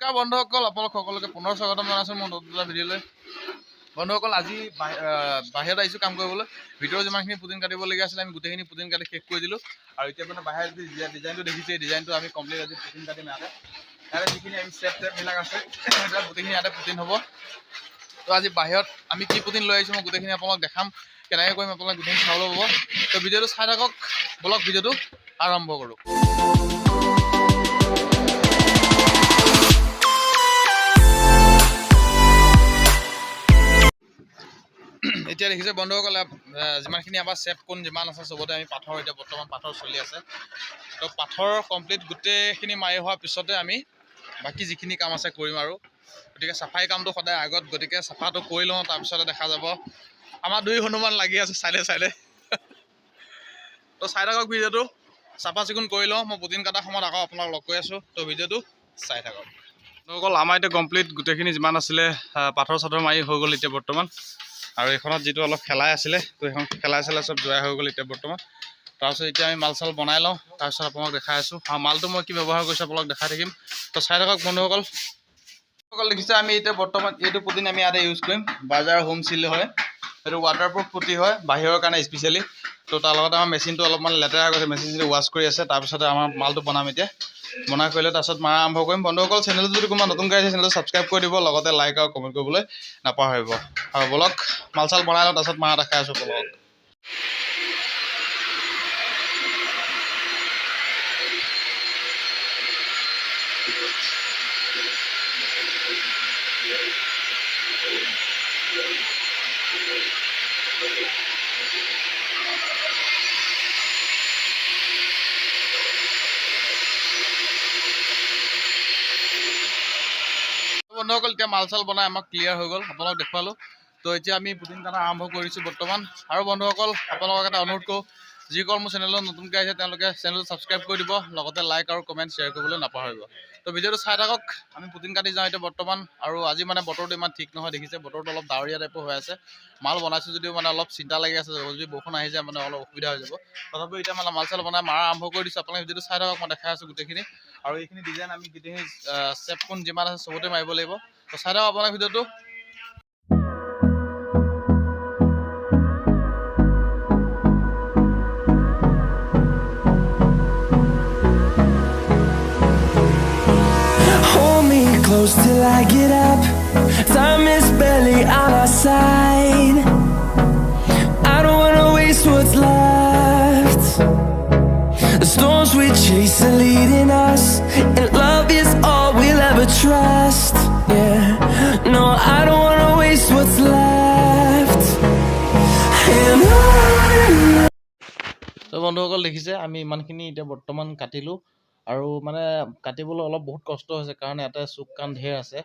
নমস্কাৰ বন্ধুসকল, আপোনালোক সকলোকে পুনৰ স্বাগতম জনাইছোঁ মোৰ নতুন এটা ভিডিঅ'লৈ। বন্ধুসকল, আজি বাহিৰত আহিছোঁ কাম কৰিবলৈ। ভিতৰত যিমানখিনি পুটিন কাটিবলগীয়া আছিলে আমি গোটেইখিনি পুটিন কাটি শেষ কৰি দিলোঁ। আৰু এতিয়া মানে বাহিৰত ডিজাইনটো দেখিছে, এই ডিজাইনটো আমি কমপ্লিট আজি পুটিন কাটিম। ইয়াতে যিখিনি আমি ষ্টেপবিলাক আছে সেইবিলাক গোটেইখিনি ইয়াতে পুটিন হ'ব। তো আজি বাহিৰত আমি কি পুটিন লৈ আহিছোঁ মই গোটেইখিনি আপোনালোক দেখাম, কেনেকৈ কৰিম আপোনালোক গোটেইখিনি চাবলৈ পাব। তো ভিডিঅ'টো চাই থাকক, বলক ভিডিঅ'টো আৰম্ভ কৰোঁ। এতিয়া দেখিছে বন্ধুসকল, যিমানখিনি আমাৰ চেপ কোণ যিমান আছে চবতে আমি পাথৰ, এতিয়া বৰ্তমান পাথৰ চলি আছে। তো পাথৰ কমপ্লিট গোটেইখিনি মাৰি হোৱাৰ পিছতে আমি বাকী যিখিনি কাম আছে কৰিম আৰু। গতিকে চাফাই কামটো সদায় আগত, গতিকে চাফাটো কৰি লওঁ, তাৰপিছতে দেখা যাব। আমাৰ দুই হনুমান লাগি আছে চাইডে চাইডে। তো চাই থাকক ভিডিঅ'টো, চাফা চিকুণ কৰি লওঁ। মই পুটিন কটাৰ সময়ত আকৌ আপোনাক লগ কৰি আছোঁ। তো ভিডিঅ'টো চাই থাকক। বন্ধুসকল, আমাৰ এতিয়া কমপ্লিট গোটেইখিনি যিমান আছিলে পাথৰ চাথৰ মাৰি হৈ গ'ল এতিয়া বৰ্তমান। আৰু এইখনত যিটো অলপ খেলাই আছিলে, তো এইখন খেলাই চেলাই চব জোৰাই হৈ গ'ল এতিয়া বৰ্তমান। তাৰপিছত এতিয়া আমি মাল চাল বনাই লওঁ, তাৰপিছত আপোনাক দেখাই আছোঁ। আৰু মালটো মই কি ব্যৱহাৰ কৰিছোঁ আপোনাক দেখাই থাকিম। তো চাই থাকক বন্ধুসকল। দেখিছে আমি এতিয়া বৰ্তমান এইটো পুটিন আমি ইয়াতে ইউজ কৰিম। বাজাৰ হোম চিল হয়, এইটো ৱাটাৰপ্ৰুফ পুটি হয়, বাহিৰৰ কাৰণে স্পেচিয়েলি। তো তাৰ লগতে আমাৰ মেচিনটো অলপমান লেতেৰা হৈ গৈছে, মেচিনটো ৱাছ কৰি আছে। তাৰপিছতে আমাৰ মালটো বনাম এতিয়া, বনাই কৰিলে তাৰপিছত মাৰা আৰম্ভ কৰিম। বন্ধুসকল, চেনেলটো যদি কোনোবা নতুনকৈ আহিছে চেনেলটো ছাবস্ক্ৰাইব কৰি দিব, লগতে লাইক আৰু কমেণ্ট কৰিবলৈ নাপাহৰিব। আৰু বলক মাল চাল বনাই লওঁ, তাৰপিছত মাৰা দেখাই আছোঁ বলক। বন্ধুসকল, এতিয়া মাল চাল বনাই আমাক ক্লিয়াৰ হৈ গ'ল, আপোনালোক দেখুৱালোঁ। তো এতিয়া আমি পুটিন কটা আৰম্ভ কৰিছোঁ বৰ্তমান। আৰু বন্ধুসকল, আপোনালোকক এটা অনুৰোধ কৰোঁ, যিসকল মোৰ চেনেলত নতুনকৈ আহিছে তেওঁলোকে চেনেলটো ছাবস্ক্ৰাইব কৰি দিব, লগতে লাইক আৰু কমেণ্ট শ্বেয়াৰ কৰিবলৈ নাপাহৰিব। তো ভিডিঅ'টো চাই থাকক, আমি পুটিন কাটি যাওঁ এতিয়া বৰ্তমান। আৰু আজি মানে বতৰটো ইমান ঠিক নহয়, দেখিছে বতৰটো অলপ ডাৱৰীয়া টাইপৰ হৈ আছে। মাল বনাইছোঁ যদিও মানে অলপ চিন্তা লাগি আছে, যদি বৰষুণ আহি যায় মানে অলপ অসুবিধা হৈ যাব। তথাপিও এতিয়া মানে মাল চাল বনাই মাৰা আৰম্ভ কৰি দিছোঁ। আপোনালোকে ভিডিঅ'টো চাই থাকক, মই দেখাই আছোঁ গোটেইখিনি। আৰু এইখিনি ডিজাইন আমি গোটেইখিনি চেপ কোণ যিমান আছে চবতে মাৰিব লাগিব। তো চাই থাকক আপোনালোকে ভিডিঅ'টো। Close till I get up. Time is barely on our side. I don't wanna waste what's left. The storms we chase are leading us, and love is all we'll ever trust. Yeah, no, I don't wanna waste what's left. And on. তো বন্ধুসকল, দেখিছে আমি ইমানখিনি এতিয়া বৰ্তমান কাটিলোঁ। আৰু মানে কাটিবলৈ অলপ বহুত কষ্ট হৈছে, কাৰণ ইয়াতে চুক কাণ ঢেৰ আছে।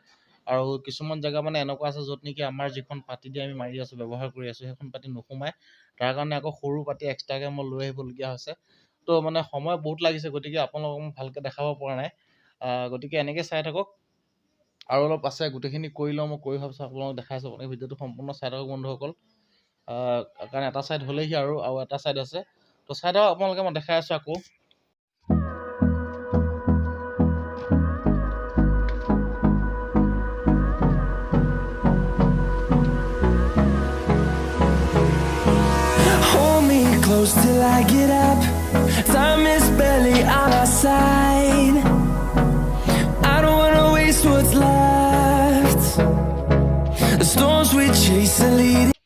আৰু কিছুমান জেগা মানে এনেকুৱা আছে য'ত নেকি আমাৰ যিখন পাতি দি আমি মাৰি আছোঁ, ব্যৱহাৰ কৰি আছোঁ, সেইখন পাতি নোসোমায়। তাৰ কাৰণে আকৌ সৰু পাতি এক্সট্ৰাকৈ মই লৈ আহিবলগীয়া হৈছে। তো মানে সময় বহুত লাগিছে, গতিকে আপোনালোকক মই ভালকৈ দেখাব পৰা নাই। গতিকে এনেকৈ চাই থাকক। আৰু অলপ আছে, গোটেইখিনি কৰি লওঁ, মই কৰি হোৱাৰ পিছত আপোনালোকক দেখাইছোঁ। আপোনালোকে ভিডিঅ'টো সম্পূৰ্ণ চাই থাকক বন্ধুসকল, কাৰণ এটা ছাইড হ'লেহি আৰু এটা ছাইড আছে। তো চাই থাকক আপোনালোকে, মই দেখাই আছোঁ আকৌ। Close till I get up. Time is barely on our side. I don't wanna waste what's left. The storms we chase are leading.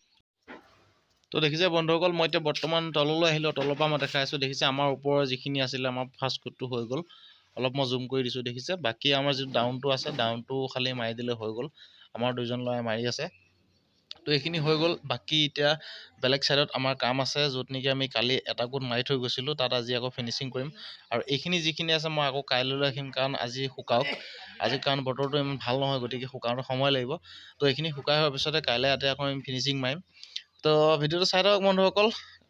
তো দেখিছে বন্ধুসকল, মই এতিয়া বৰ্তমান তললৈ আহিলোঁ। তলৰ পৰা মই দেখাই আছোঁ। দেখিছে আমাৰ ওপৰৰ যিখিনি আছিলে, আমাৰ ফাৰ্ষ্ট কোটটো হৈ গ'ল। অলপ মই জুম কৰি দিছোঁ, দেখিছে। বাকী আমাৰ যিটো ডাউনটো আছে, ডাউনটো খালি মাৰি দিলে হৈ গ'ল। আমাৰ দুইজন ল'ৰাই মাৰি আছে। তো এইখিনি হৈ গ'ল। বাকী এতিয়া বেলেগ ছাইডত আমাৰ কাম আছে, য'ত নেকি আমি কালি এটা কোট মাৰি থৈ গৈছিলোঁ, তাত আজি আকৌ ফিনিচিং কৰিম। আৰু এইখিনি যিখিনি আছে মই আকৌ কাইলৈ ৰাখিম, কাৰণ আজি শুকাওক। আজি কাৰণ বতৰটো ইমান ভাল নহয়, গতিকে শুকাওঁতে সময় লাগিব। তো এইখিনি শুকাই হোৱাৰ পিছতে কাইলৈ ইয়াতে আকৌ আমি ফিনিচিং মাৰিম। তো ভিডিঅ'টো চাই থাকক বন্ধুসকল।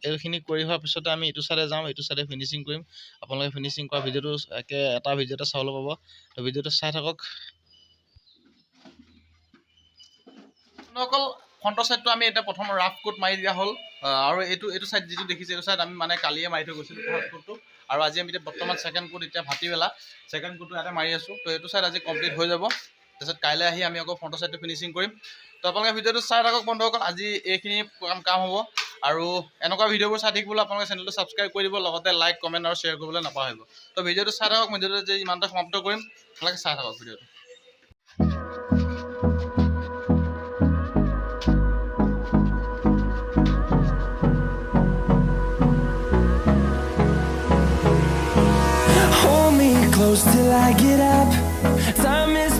এইখিনি কৰি হোৱাৰ পিছতে আমি এইটো চাইডে যাম, এইটো চাইডে ফিনিচিং কৰিম। আপোনালোকে ফিনিচিং কৰা ভিডিঅ'টো এটা ভিডিঅ'তে চাবলৈ পাব। তো ভিডিঅ'টো চাই থাকক বন্ধুসকল। ফ্ৰণ্টৰ ছাইডটো আমি এতিয়া প্ৰথম ৰাফ কোট মাৰি দিয়া হ'ল। আৰু এইটো ছাইড যিটো দেখিছে, এইটো ছাইড আমি মানে কালিয়ে মাৰি থৈ গৈছিলোঁ ফাৰ্ষ্ট কোটটো। আৰু আজি আমি এতিয়া বৰ্তমান ছেকেণ্ড কোট এতিয়া ভাটিবেলা ছেকেণ্ড কোটটো ইয়াতে মাৰি আছোঁ। তো এইটো ছাইড আজি কমপ্লিট হৈ যাব। তাৰপিছত কাইলৈ আহি আমি আকৌ ফ্ৰণ্টৰ ছাইডটো ফিনিচিং কৰিম। তো আপোনালোকে ভিডিঅ'টো চাই থাকক বন্ধুসকল। আজি এইখিনি কাম হ'ব আৰু এনেকুৱা ভিডিঅ'বোৰ চাই থাকিবলৈ আপোনালোকে চেনেলটো ছাবস্ক্ৰাইব কৰি দিব, লগতে লাইক কমেণ্ট আৰু শ্বেয়াৰ কৰিবলৈ নাপাহৰিব। তো ভিডিঅ'টো চাই থাকক। ভিডিঅ'টো যে ইমানতে সমাপ্ত কৰিম, আপোনালোকে চাই থাকক ভিডিঅ'টো। Hold me close till I get up. Time is